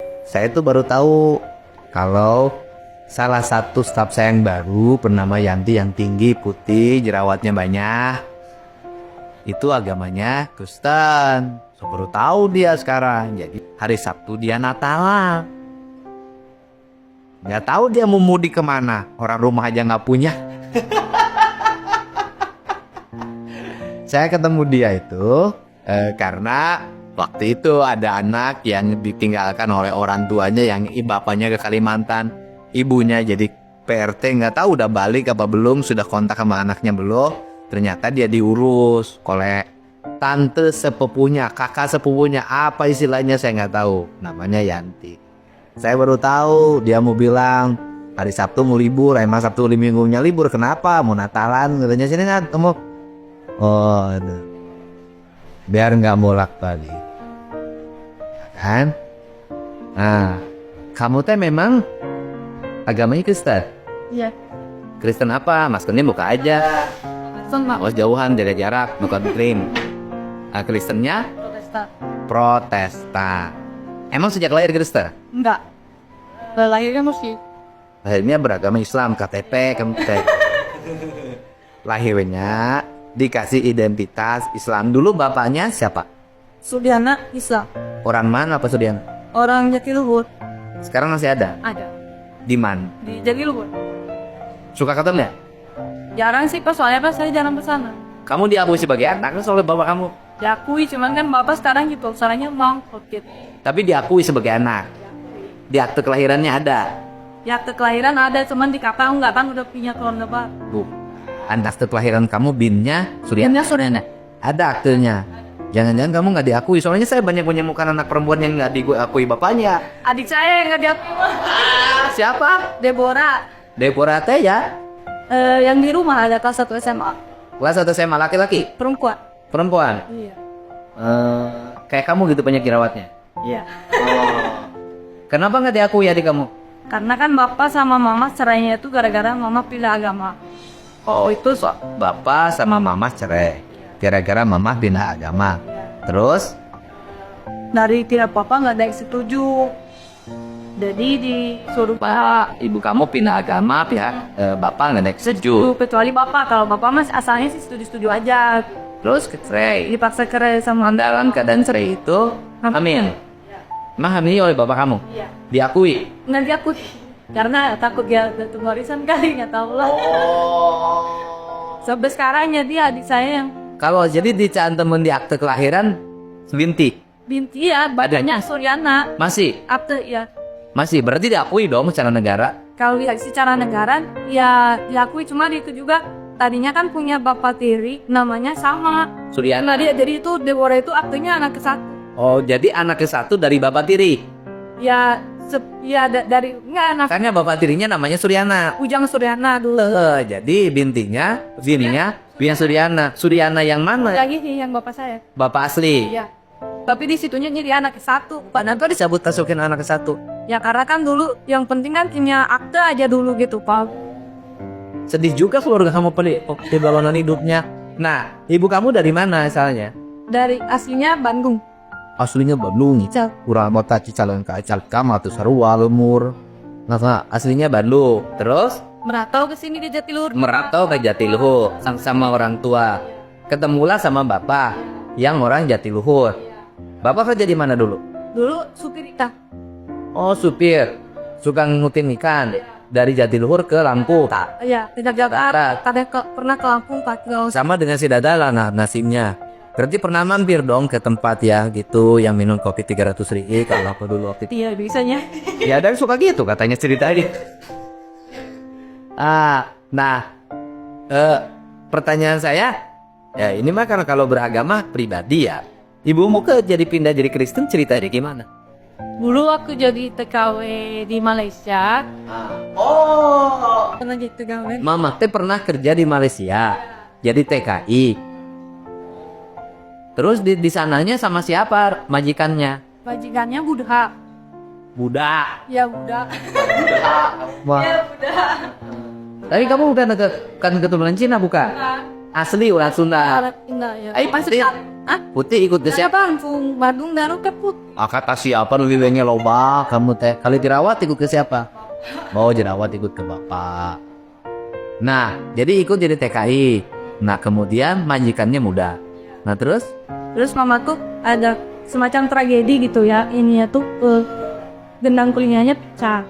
Saya tuh baru tahu kalau salah satu staf saya yang baru bernama Yanti yang tinggi, putih, jerawatnya banyak. Itu agamanya Kristen. Saya baru tahu dia sekarang. Jadi hari Sabtu dia Natalan. Nggak tahu dia mau mudik kemana. Orang rumah aja nggak punya. Saya ketemu dia itu karena waktu itu ada anak yang ditinggalkan oleh orang tuanya yang bapaknya ke Kalimantan, ibunya jadi PRT, nggak tahu udah balik apa belum, sudah kontak sama anaknya belum. Ternyata dia diurus oleh tante sepupunya, kakak sepupunya, apa istilahnya saya nggak tahu, namanya Yanti. Saya baru tahu dia mau bilang hari Sabtu mau libur, emang Sabtu minggunya libur, kenapa? Mau Natalan, katanya sini kan, kamu. Oh, aduh. Biar nggak bolak-balik, kan? Nah, kamu teh memang agamanya Kristen? Iya. Kristen apa? Maskernya buka aja. Kristen Mak. Oh, jauhan, jaga jarak, bukan muslim. Kristennya Protestan. Protestan. Emang sejak lahir Kristen? Enggak. Lahirnya Muslim. Lahirnya beragama Islam, KTP, kamu teh. Lahirnya dikasih identitas Islam. Dulu bapaknya siapa? Sudiana Isa. Orang mana Pak Sudian? Orang Jatiluhur. Sekarang masih ada? Ada. Di mana? Di Jatiluhur. Suka ketemu ya? Jarang sih Pak, soalnya Pak saya jarang kesana. Kamu diakui sebagai anak oleh bapak kamu, Diakui, cuman kan Bapak sekarang gitu, soalnya mau gitu. tapi diakui sebagai anak. Di akte kelahirannya ada. Ya akte kelahiran ada, cuman di kakak enggak kan udah punya keluarga Pak. Bu, akte kelahiran kamu binnya Sudiana. Sudiana. Ada aktenya. Jangan-jangan kamu nggak diakui. Soalnya saya banyak menemukan anak perempuan yang nggak diakui bapaknya. Adik saya yang enggak diakui. Siapa? Deborah. Deborah teh ya. Yang di rumah ada kelas 1 SMA. Kelas 1 SMA laki-laki. Perempuan. Perempuan. Iya. Kayak kamu gitu banyak jerawatnya. Iya. Kenapa nggak diakui adik kamu? Karena kan Bapak sama Mama cerainya itu gara-gara Mama pilih agama. Oh, itu bapak sama mama cerai. Gara-gara mama pindah agama. Terus? Dari tidak Bapak nggak ada yang setuju. Jadi disuruh Pak, ibu kamu pindah agama, pihak bapak nggak naik setuju. kecuali Bapak. Kalau Bapak mas asalnya sih setuju-setuju aja. Terus cerai. Dipaksa cerai sama Anda. Dalam keadaan cerai itu, hamil. Emang hamil oleh bapak kamu? Iya. Diakui? Nggak diakui. Karena takut dia jatuh warisan kali, nggak tahu lah. Sampai sekarang jadi adik saya yang Kalau jadi dicantumin di akte kelahiran, Binti. binti ya, badannya Suryana. Masih? Akte ya. Masih, berarti diakui dong secara negara. Kalau lihat secara negara ya diakui, cuma itu juga tadinya kan punya bapak tiri namanya sama. Suryana. Nah dia jadi itu Deborah itu aktenya anak ke-1. Oh, jadi anak ke-1 dari bapak tiri. Ya dari enggak anak Makanya bapak tirinya namanya Suryana. Ujang Suryana dulu. Jadi bininya Bina Suryana. Suryana yang mana? Lagi sih yang bapak saya. Bapak asli. Iya. Tapi di situnya jadi anak ke-1. Kenapa disebut masukin anak ke-1? Ya karena kan dulu yang penting kan punya akte aja dulu gitu Pak. Sedih juga keluarga kamu di balonan hidupnya. Nah, ibu kamu dari mana asalnya? Dari aslinya Bandung. Aslinya Bandung. Cal. Kurang mota cicalon kacal kamu atau sarua lemur. Nah, aslinya Bandung. Terus Merantau ke sini di Jatiluhur. merantau ke Jatiluhur sama orang tua. Ketemulah sama bapak yang orang Jatiluhur. Bapak kerja di mana dulu? Dulu supir ikan. Oh, supir. Suka ngutin ikan dari Jatiluhur ke Lampung. Iya, tidak Jakarta. Kadang pernah ke Lampung 4 kilo. Sama dengan si Dadala nasibnya. Berarti pernah mampir dong ke tempat ya gitu yang minum kopi 300 ribu kalau apa dulu waktu itu. Iya, bisanya. Ya ada yang suka gitu katanya ceritanya. Pertanyaan saya, ya ini mah karena kalau beragama pribadi ya. Ibumu jadi pindah jadi Kristen ceritanya gimana? Dulu aku jadi TKW di Malaysia. Oh, Pernah jadi TKW. Mama teh pernah kerja di Malaysia, jadi TKI. Terus di sananya sama siapa majikannya? Majikannya Buddha. Buddha. Ya Buddha. Wah. Ya Buddha. Tapi kamu bukan keturunan Cina bukan? Asli orang Sunda. Arab Indah ya. Pasti Ah, Putih ikut ke siapa? siapa? Langsung Badung daru keput. Kata siapa lu bilangnya loba kamu teh. Kali dirawat ikut ke siapa? Oh jerawat ikut ke bapak. Nah jadi ikut jadi TKI. Nah kemudian majikannya muda. Nah terus? Terus mama tuh ada semacam tragedi gitu ya. Ininya tuh gendang telinganya pecah.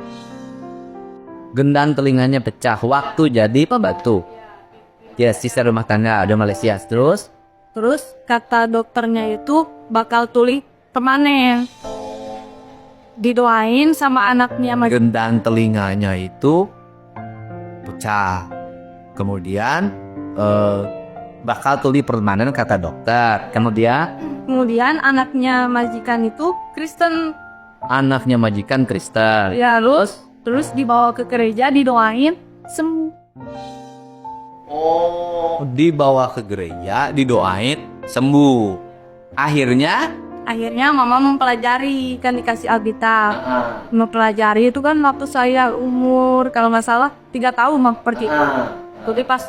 Gendang telinganya pecah. Waktu jadi pembantu. Ya asisten rumah tangga ada Malaysia. Terus? Terus kata dokternya itu bakal tuli permanen. Didoain sama anaknya Gendang telinganya itu pecah. Kemudian bakal tuli permanen kata dokter. Kemudian anaknya majikan itu Kristen. Anaknya majikan Kristen. Ya terus dibawa ke gereja didoain sembuh. Oh, dibawa ke gereja, didoain sembuh. Akhirnya Mama mempelajari kan dikasih Alkitab. Mempelajari itu kan waktu saya umur kalau nggak salah 3 tahun seperti itu. Jadi pas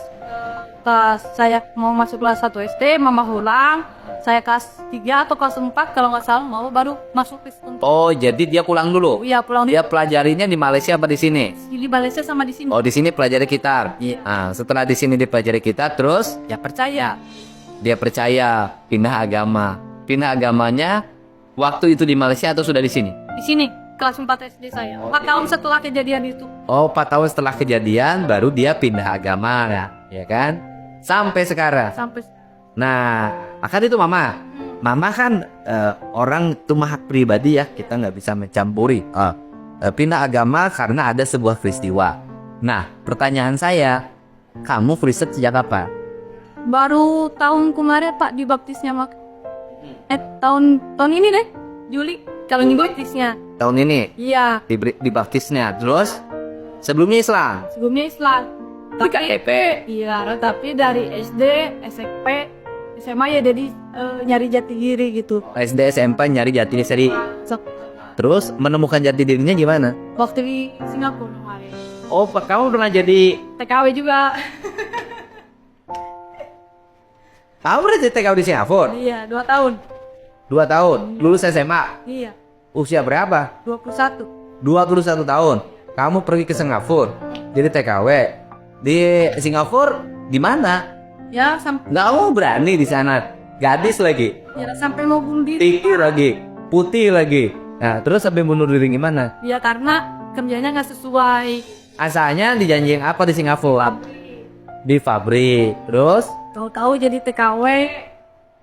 saya mau masuk kelas 1 SD, Mama pulang. Saya kelas 3 atau kelas 4 kalau nggak salah mau baru masuk Kristen. Oh, jadi dia pulang dulu. Iya pulang Dia pelajarinya di Malaysia apa di sini? di Malaysia sama di sini. Oh, di sini pelajari gitar. Iya. Nah, setelah di sini dipelajari gitar, terus Ya percaya. dia percaya pindah agama. Pindah agamanya waktu itu di Malaysia atau sudah di sini? Di sini kelas 4 SD saya. 4 tahun setelah kejadian itu. Oh, 4 tahun setelah kejadian baru dia pindah agama ya kan? Sampai sekarang. Sampai Nah, akan itu Mama kan orang itu hak pribadi ya, kita nggak bisa mencampuri. Pindah agama karena ada sebuah peristiwa. Nah, pertanyaan saya, kamu Kristen sejak kapan? baru tahun kemarin Pak dibaptisnya tahun ini deh Juli kalau dibaptisnya. Tahun ini Iya, dibaptisnya. Terus sebelumnya Islam. sebelumnya Islam. Tapi KTP. Iya, tapi dari SD, SMP, SMA ya jadi nyari jati diri gitu. SD SMP nyari jati diri. Terus menemukan jati dirinya gimana? Waktu di Singapura kemarin. Oh, kamu pernah jadi TKW juga. Kamu pernah jadi TKW di Singapura? Iya, 2 tahun. 2 tahun. Lulus SMA. Iya, Usia berapa? 21. 21 tahun. Kamu pergi ke Singapura. Jadi TKW. Di Singapura di mana? Ya, sampai Nggak mau berani di sana. Gadis lagi. sampai mau bunuh diri. Tinggi lagi. Putih lagi. Nah, terus sampai bunuh diri gimana? Ya karena kerjanya nggak sesuai. Asalnya dijanjiin apa di Singapura? Di pabrik. Terus Tahu-tahu jadi TKW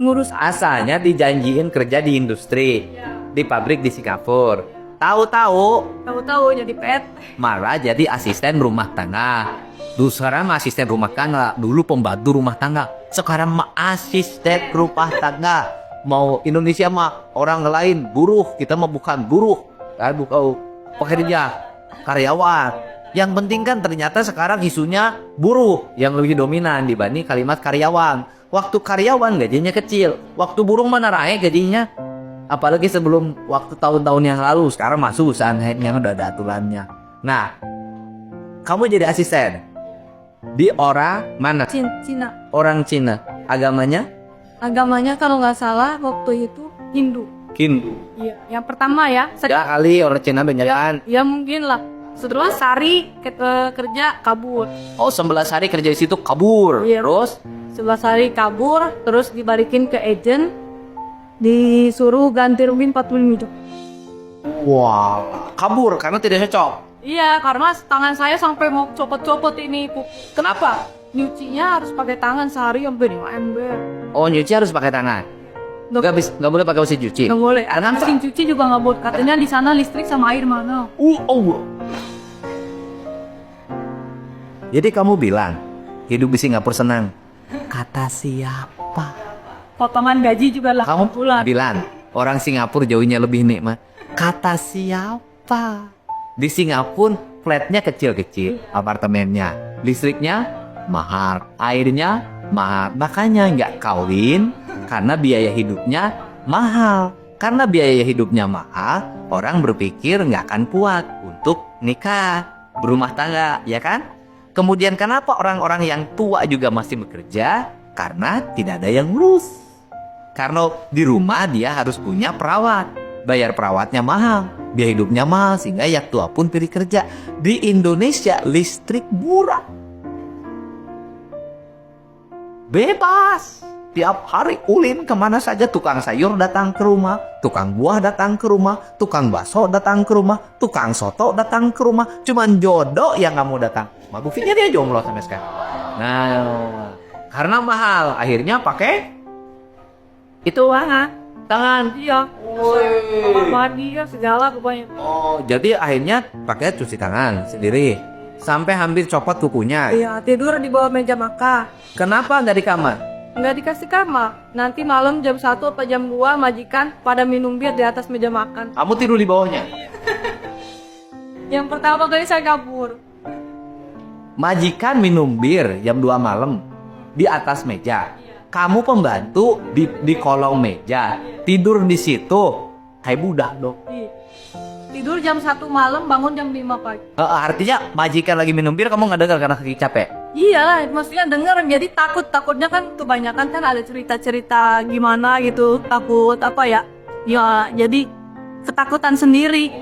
ngurus asalnya dijanjiin kerja di industri. Di pabrik di Singapura. Tahu-tahu tahu-tahu jadi pet. malah jadi asisten rumah tangga. Dulu sekarang mah asisten rumah tangga. Dulu pembantu rumah tangga. Sekarang mah asisten rumah tangga. Mau Indonesia mah orang lain buruh. Kita mah bukan buruh. Kan bukan pekerja, karyawan. Yang penting kan ternyata sekarang isunya buruh yang lebih dominan dibanding kalimat karyawan. Waktu karyawan gajinya kecil. Waktu buruh mana naik gajinya. Apalagi sebelum waktu tahun-tahun yang lalu. Sekarang mah susah yang udah ada aturannya. Nah, kamu jadi asisten di orang mana? Cina. Orang Cina. Agamanya? Agamanya kalau nggak salah waktu itu Hindu. Hindu. Iya. Yang pertama ya. Ya kali orang Cina banyak kan. Ya mungkin lah. Setelah Sari kerja kabur. Oh 11 hari kerja di situ kabur. Iya. Terus? 11 hari kabur, terus dibalikin ke agent, disuruh ganti rugi 45 juta. Wah, kabur karena tidak cocok. Iya, karena tangan saya sampai mau copot-copot ini. Kenapa? Nyucinya harus pakai tangan sehari sampai 5 ember. Oh nyuci harus pakai tangan. Nggak boleh pakai mesin cuci. Nggak boleh. Mesin cuci juga nggak boleh. Katanya di sana listrik sama air mana? Jadi kamu bilang hidup di Singapura senang. Kata siapa? Potongan gaji juga lah. Kamu bulan. bilang orang Singapura jauhnya lebih nikmat. Kata siapa? Di Singapura flatnya kecil-kecil, apartemennya, listriknya mahal, airnya mahal. Makanya nggak kawin karena biaya hidupnya mahal. Karena biaya hidupnya mahal, orang berpikir nggak akan kuat untuk nikah, berumah tangga, ya kan? Kemudian kenapa orang-orang yang tua juga masih bekerja? Karena tidak ada yang ngurus. Karena di rumah dia harus punya perawat. Bayar perawatnya mahal, biaya hidupnya mahal, sehingga ya tua pun pergi kerja. Di Indonesia listrik murah. Bebas. Tiap hari ulin kemana saja, tukang sayur datang ke rumah, tukang buah datang ke rumah, tukang bakso datang ke rumah, tukang soto datang ke rumah. Cuman jodoh yang kamu datang. Ma buktinya dia jomblo sampai sekarang. Nah, karena mahal, akhirnya pakai itu tangan. Iya. Kamar mandi ya segala pokoknya. Oh, jadi akhirnya pakai cuci tangan sendiri sampai hampir copot kukunya. Iya, tidur di bawah meja makan. Kenapa nggak di kamar? Nggak dikasih kamar. Nanti malam jam 1 atau jam 2 majikan pada minum bir di atas meja makan. Kamu tidur di bawahnya. Yang pertama kali saya kabur. Majikan minum bir jam 2 malam di atas meja. Kamu pembantu di kolong meja, tidur di situ. Kayak budak dong. Tidur jam 1 malam, bangun jam 5 pagi. Artinya majikan lagi minum bir, kamu nggak dengar karena kaki capek. Iyalah, maksudnya denger, jadi takutnya kan kebanyakan kan ada cerita-cerita gimana gitu, takut apa ya? Ya, jadi ketakutan sendiri.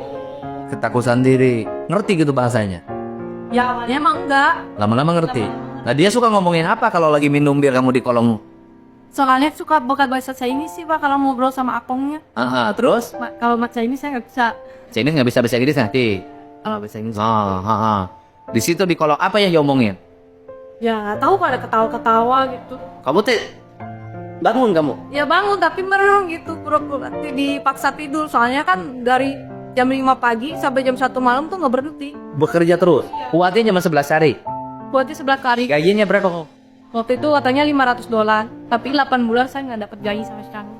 Ketakutan diri. Ngerti gitu bahasanya? Ya awalnya emang enggak. Lama-lama ngerti. Nah, dia suka ngomongin apa kalau lagi minum bir kamu di kolong? Soalnya suka bukan bahasa Chinese sih Pak kalau ngobrol sama akongnya. Terus? Kalau bahasa Chinese saya nggak bisa. Chinese nggak bisa bahasa Inggris nanti. Kalau bahasa Inggris. Di situ di kolong apa yang diomongin? Ya nggak tahu pada ketawa-ketawa gitu. Kamu bangun kamu? Ya bangun tapi merem gitu, pura-pura dipaksa tidur. Soalnya kan dari jam 5 pagi sampai jam 1 malam tuh nggak berhenti. Bekerja terus. Kuatnya cuma 11 hari. Buatnya 11 kali. Gajinya berapa kok? Waktu itu katanya $500, tapi 8 bulan saya nggak dapat gaji sama sekali.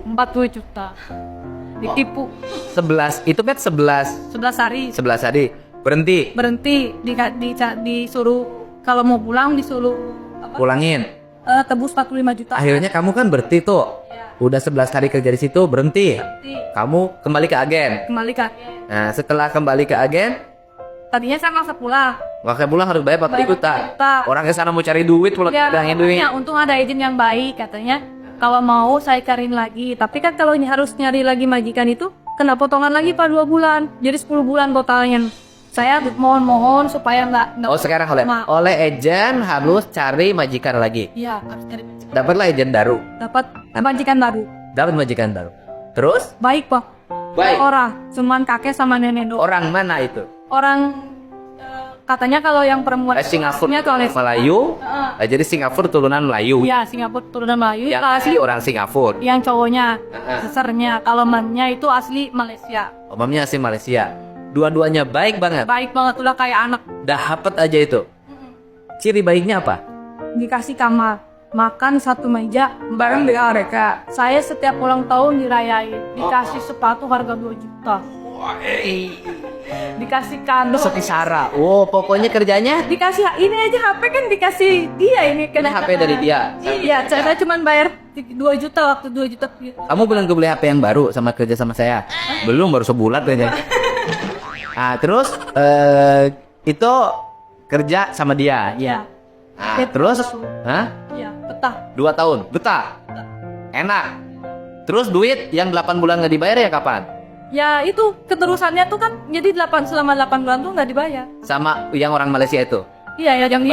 40 juta. Ditipu. 11, itu kan 11 hari. 11 hari. Berhenti. Disuruh kalau mau pulang disuruh pulangin. Tebus 45 juta. Akhirnya kamu kan berhenti tuh. Udah 11 hari kerja di situ, berhenti. Kamu kembali ke agen. Nah, setelah kembali ke agen, tadinya saya maksa pulang. makanya pulang harus bayar 40 juta. Orang ke sana mau cari duit, pulang bilangin duit. Ya, untung ada agent yang baik katanya. Kalau mau saya cariin lagi. Tapi kan kalau ini harus nyari lagi majikan itu kena potongan lagi Pak 2 bulan. Jadi 10 bulan totalnya. Saya mohon supaya nggak. Oh, sekarang oleh agen harus cari majikan lagi. Iya, harus cari majikan. Dapatlah agen baru. Dapat majikan baru. Terus? Baik Pak. Baik. Orang, cuman kakek sama nenek doang. Orang mana itu? Orang katanya kalau yang perempuan Singapura tuh Melayu. Jadi Singapura turunan Melayu. Iya, Singapura turunan Melayu. Yang Kalau asli orang Singapura. yang cowoknya, sesernya. Kalau mamnya itu asli Malaysia. Mamanya asli Malaysia. Dua-duanya baik banget. Baik banget, udah kayak anak. Dapat aja itu. Ciri baiknya apa? Dikasih kamar, makan satu meja bareng dengan mereka. Saya setiap ulang tahun dirayain, dikasih sepatu harga 2 juta. Dikasih kado. Sarah. Oh, pokoknya kerjanya Dikasih ini aja HP kan dikasih dia ini kan HP dari dia. Iya, saya cuma bayar 2 juta waktu 2 juta. Kamu bilang gue beli HP yang baru sama kerja sama saya? Belum, baru sebulan aja. Terus itu kerja sama dia. Iya. Terus? Iya, betah. 2 tahun. Betah. Enak. Terus duit yang 8 bulan nggak dibayar ya kapan? Ya itu keterusannya tuh kan jadi selama 8 bulan tuh nggak dibayar. Sama yang orang Malaysia itu? Iya, yang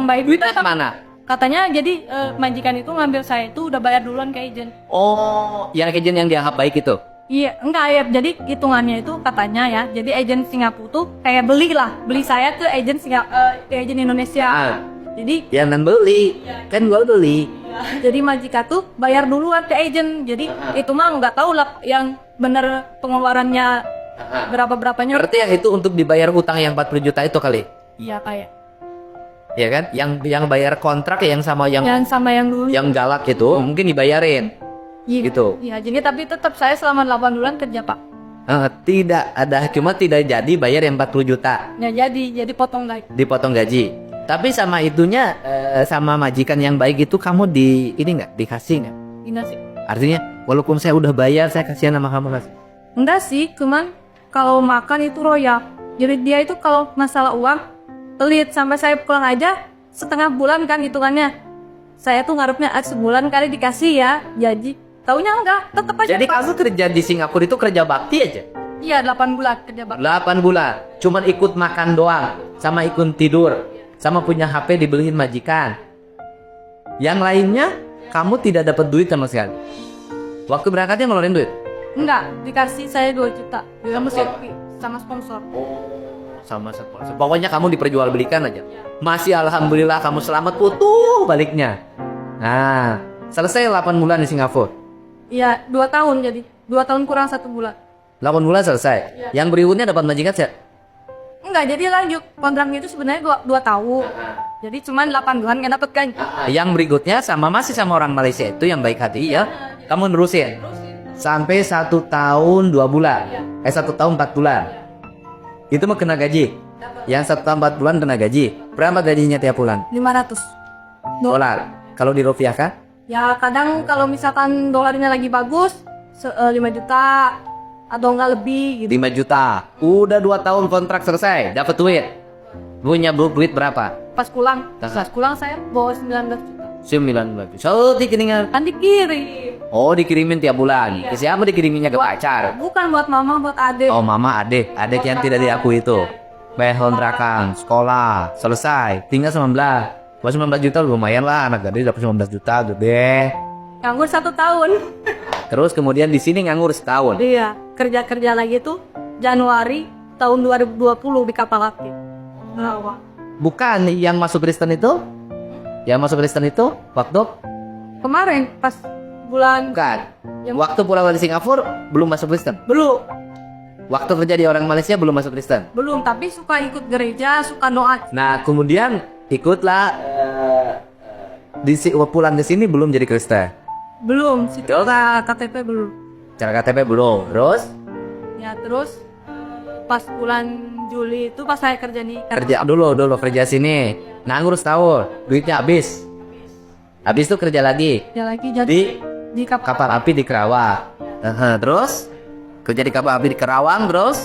baik. Duitnya mana? Katanya jadi majikan itu ngambil saya itu udah bayar duluan ke agent. Oh, yang agent yang dianggap baik itu? Iya, enggak ya. Jadi hitungannya itu katanya ya. Jadi agent Singapura tuh kayak beli saya tuh agent agent Indonesia. Jadi jangan beli, kan gua beli. Jadi majikan tuh bayar duluan ke agent. Jadi itu mah nggak tahu lah yang bener pengeluarannya berapanya. Berarti yang itu untuk dibayar utang yang 40 juta itu kali? Iya kayak. Iya kan? Yang bayar kontrak yang sama yang dulu. Yang galak itu mungkin dibayarin. Gitu. Iya, jadi tapi tetap saya selama 8 bulan kerja, Pak. Tidak ada, cuma tidak jadi bayar yang 40 juta. Ya jadi potong gaji. Dipotong gaji. Tapi sama itunya sama majikan yang baik itu kamu dikasih nggak? Dikasih. Artinya walaupun saya udah bayar saya kasihan sama kamu kasih. Enggak sih, cuman kalau makan itu royak. Jadi dia itu kalau masalah uang pelit sampai saya pulang aja setengah bulan kan hitungannya. saya tuh ngarepnya sebulan kali dikasih ya, jadi taunya enggak, tetep aja. Jadi pas. kamu kerja di Singapura itu kerja bakti aja? Iya 8 bulan kerja bakti. 8 bulan. Cuman ikut makan doang. Sama ikut tidur. Sama punya HP dibeliin majikan. Yang lainnya, kamu tidak dapat duit sama sekali. Waktu berangkatnya ngeluarin duit? Enggak, dikasih saya 2 juta. Sama Shopee, sama sponsor. Sama sponsor. Pokoknya kamu diperjualbelikan aja. Masih alhamdulillah kamu selamat putuh baliknya. Nah, selesai 8 bulan di Singapura. Iya, 2 tahun jadi. 2 tahun kurang 1 bulan. 8 bulan selesai. Yang berikutnya dapat majikan sih? Enggak, jadi lanjut. Kontraknya itu sebenarnya 2 tahun. Jadi cuman 8 bulan nggak dapet gaji. Yang berikutnya masih sama orang Malaysia itu yang baik hati ya. Kamu nerusin. Sampai 1 tahun 2 bulan. 1 tahun 4 bulan. Itu mah kena gaji. Yang 1 tahun 4 bulan kena gaji. Berapa gajinya tiap bulan? 500 Dolar. Kalau dirupiahkan? Ya kadang kalau misalkan dolarnya lagi bagus 5 juta atau enggak lebih gitu. 5 juta. Udah 2 tahun kontrak selesai. Dapat duit. Punya duit berapa? Pas pulang saya bawa 19 juta. 19 juta. So dikirimnya. Kan dikirim. Oh dikirimin tiap bulan. Ke siapa dikiriminnya? Ke pacar? Bukan buat mama, buat adik. Oh mama adik. Adik yang tidak diakui itu. Bayar kontrakan, sekolah, selesai. Tinggal 19. Buat 19 juta lumayan lah. Anak gadis dapat 19 juta gede. Nganggur 1 tahun. Terus kemudian di sini nganggur setahun. Iya, kerja lagi tuh Januari tahun 2020 di kapal api. Nah, Bukan yang masuk Kristen itu? Yang masuk Kristen itu waktu? kemarin pas bulan Bukan. Yang- Waktu pulang dari Singapura belum masuk Kristen. belum Waktu kerja di orang Malaysia belum masuk Kristen. tapi suka ikut gereja, suka doa. Nah kemudian ikutlah pulang ke sini belum jadi Kristen. Belum, secara KTP belum. Cara KTP belum. Terus Ya terus pas bulan Juli itu pas saya kerja nih kerja dulu kerja sini. Nganggur setahun, duitnya habis. Habis itu kerja lagi kerja lagi jadi di di kapal. kapal api di Kerawang. Terus kerja di kapal api di Kerawang terus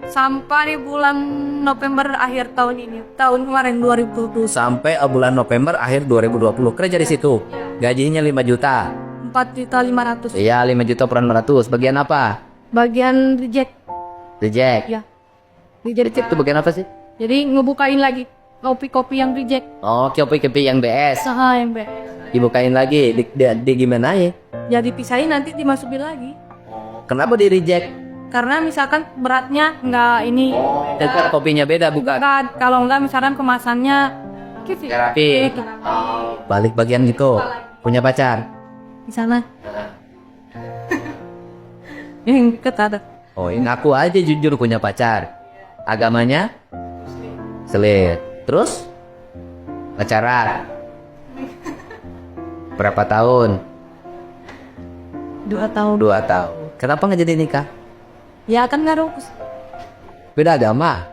Sampai di bulan November akhir tahun ini, tahun kemarin 2020, sampai bulan November akhir 2020 kerja di situ. Gajinya 5 juta. 4.500.000. Iya 5 juta per 600. Bagian apa? Bagian reject Reject. ya. Reject itu bagian apa sih? Jadi ngebukain lagi kopi-kopi yang reject. Oh, kopi yang BS. Saha yang be. Dibukain lagi. Di gimana ya? Jadi pisahin nanti dimasukin lagi. Kenapa di reject? Karena misalkan beratnya nggak ini. Dekat kopinya beda bukan? Bukan. Kalau nggak misalkan kemasannya gitu. Terapi. Balik bagian gitu. Punya pacar? Di sana. Yang deket ada. Oh, ngaku aja jujur punya pacar. Agamanya? Muslim. Terus? Pacaran? Berapa tahun? 2 tahun. 2 tahun. Kenapa nggak jadi nikah? Ya kan ngaruh. Beda agama.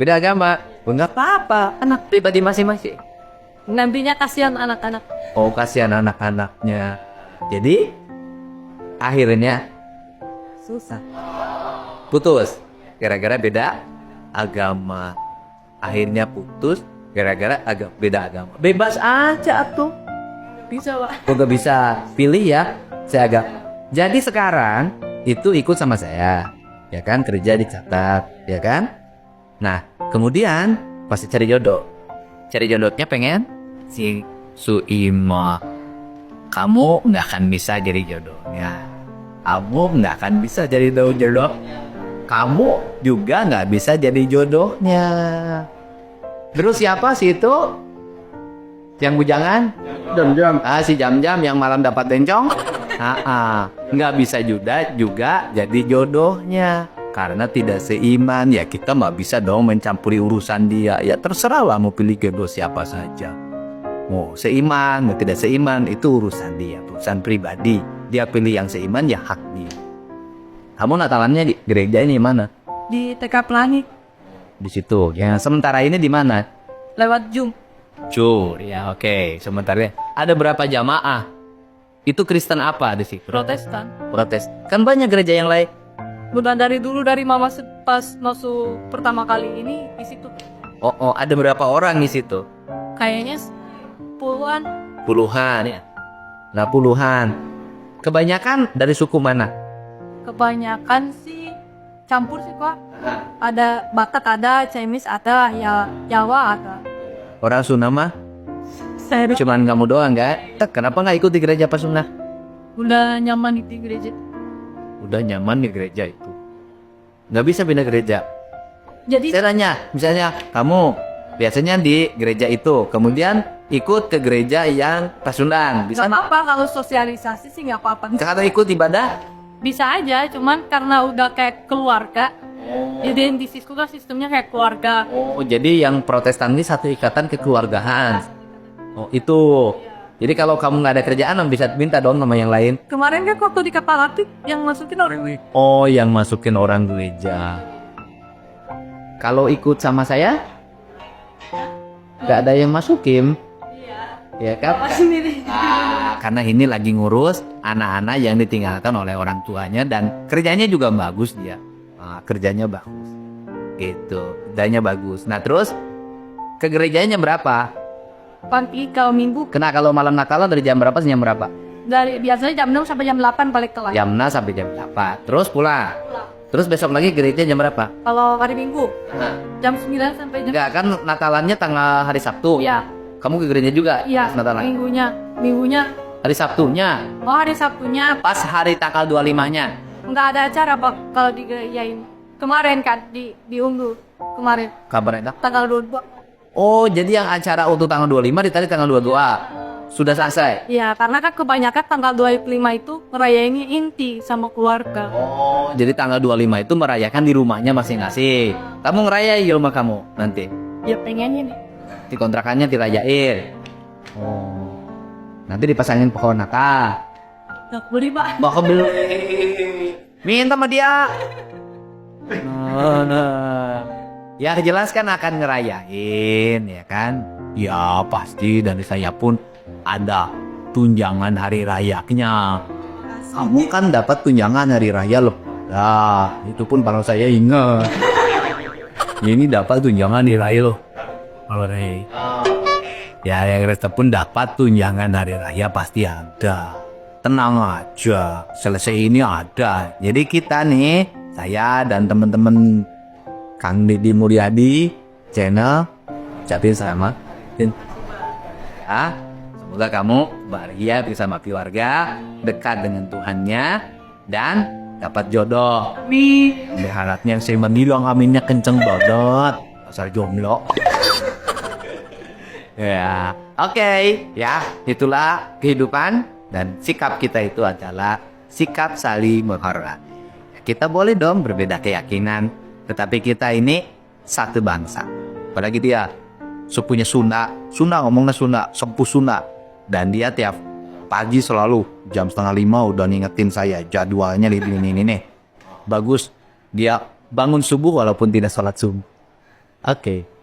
Beda agama. Enggak apa-apa. Anak pribadi masing-masing. Nantinya kasihan anak-anak. Oh, kasihan anak-anaknya. Jadi akhirnya Susah. putus gara-gara beda agama. Akhirnya putus gara-gara beda agama. Bebas aja tuh. Bisa pak. Kok gak bisa pilih ya? Saya agak. Jadi sekarang itu ikut sama saya, ya kan, kerja dicatat, ya kan. Nah kemudian pasti cari jodoh. Cari jodohnya pengen si Suima. Kamu nggak akan bisa jadi jodohnya. Kamu nggak akan bisa jadi jodoh. Kamu juga nggak bisa jadi jodohnya. Terus siapa sih itu? Yang bujangan? Jam-jam. Si jam-jam yang malam dapat bencong? Nggak bisa juga jadi jodohnya. Karena tidak seiman, ya kita nggak bisa dong mencampuri urusan dia. Ya terserah lah mau pilih jodoh siapa saja. Mau seiman, mau tidak seiman, itu urusan dia, urusan pribadi. Dia pilih yang seiman, ya hak dia. Kamu Natalannya di gereja ini mana? Di TK Pelangi Di situ. Yang sementara ini di mana? lewat Zoom. Cur, ya oke. Sementara ada berapa jamaah? Itu Kristen apa di situ? Protestan. Protes. Kan banyak gereja yang lain. Udah dari dulu dari mama pas masuk pertama kali ini di situ. Oh, ada berapa orang di situ? Kayaknya puluhan. Puluhan ya. Nah, puluhan. Kebanyakan dari suku mana? Kebanyakan sih campur sih Pak. Ada Batak ada, Chinese ada, ya Jawa ada. Orang Sunda mah Saya cuman kamu doang kan? Kenapa nggak ikut di gereja pas Sunda? udah nyaman di gereja. Udah nyaman di gereja itu. Nggak bisa pindah gereja. Jadi Saya tanya, misalnya kamu biasanya di gereja itu, kemudian ikut ke gereja yang Pasundan, bisa nggak apa-apa kalau sosialisasi sih nggak apa-apa. Kata ikut ibadah? Bisa aja, cuman karena udah kayak keluarga. Jadi di sisku kan sistemnya kayak keluarga. Oh, jadi yang Protestan ini satu ikatan kekeluargaan. Oh, itu. Jadi kalau kamu nggak ada kerjaan, bisa minta dong sama yang lain. Kemarin kan waktu di kapal aktif yang masukin orang ini. Oh, yang masukin orang gereja. Kalau ikut sama saya, nggak ada yang masukin. Ya kan? Sendiri. Karena ini lagi ngurus anak-anak yang ditinggalkan oleh orang tuanya dan kerjanya juga bagus dia. Kerjanya bagus. Gitu. Kerjanya bagus. Nah, terus ke gerejanya berapa? Pagi kalau minggu Kalau malam Natalan dari jam berapa sampai jam berapa? dari biasanya jam 6 sampai jam 8 balik kelas. Jam 6 sampai jam 8. Terus pulang. Terus besok lagi gereja jam berapa? Kalau hari Minggu jam 9 sampai jam. Enggak, kan Natalannya tanggal hari Sabtu. Iya. Kamu ke gereja juga? Iya. Pas Natalan. Minggunya. Hari Sabtunya. Oh hari Sabtunya Pas hari tanggal 25-nya. nggak ada acara Pak kalau di gereja ini. Kemarin kan diunduh kemarin Kabarnya tanggal 22. Oh, jadi yang acara untuk tanggal 25 ditarik tanggal 22. Sudah selesai? Iya, karena kan kebanyakan tanggal 25 itu ngerayainnya inti sama keluarga. Oh, jadi tanggal 25 itu merayakan di rumahnya masing-masing. Kamu ngerayain di rumah kamu nanti? Ya pengennya nih. Di kontrakannya dirayain. Oh. Nanti dipasangin pohon Natal. Nggak beli Pak. Mau beli. Minta sama dia. Nah. Ya jelas kan akan ngerayain, ya kan? Ya pasti dari saya pun ada tunjangan hari rayanya. Kamu kan dapat tunjangan hari raya loh. Nah, itu pun kalau saya ingat. Ini dapat tunjangan hari raya loh. Kalau raya. Ya yang resta pun dapat tunjangan hari raya pasti ada. Tenang aja, selesai ini ada. Jadi kita nih, saya dan teman-teman Kang Deddy Mulyadi channel ucapin sama semoga kamu bahagia bersama keluarga, dekat dengan Tuhannya dan dapat jodoh. Amin. Berharapnya saya bilang aminnya kenceng banget. Pasal jomblo. Ya, oke. Ya, itulah kehidupan dan sikap kita itu adalah sikap saling menghormati. Kita boleh dong berbeda keyakinan, tetapi kita ini satu bangsa. Apalagi dia supunya Sunda ngomongnya Sunda, sepuh Sunda. Dan dia tiap pagi selalu jam 4:30 udah ngingetin saya jadwalnya ini nih. Bagus, dia bangun subuh walaupun tidak sholat subuh. Oke.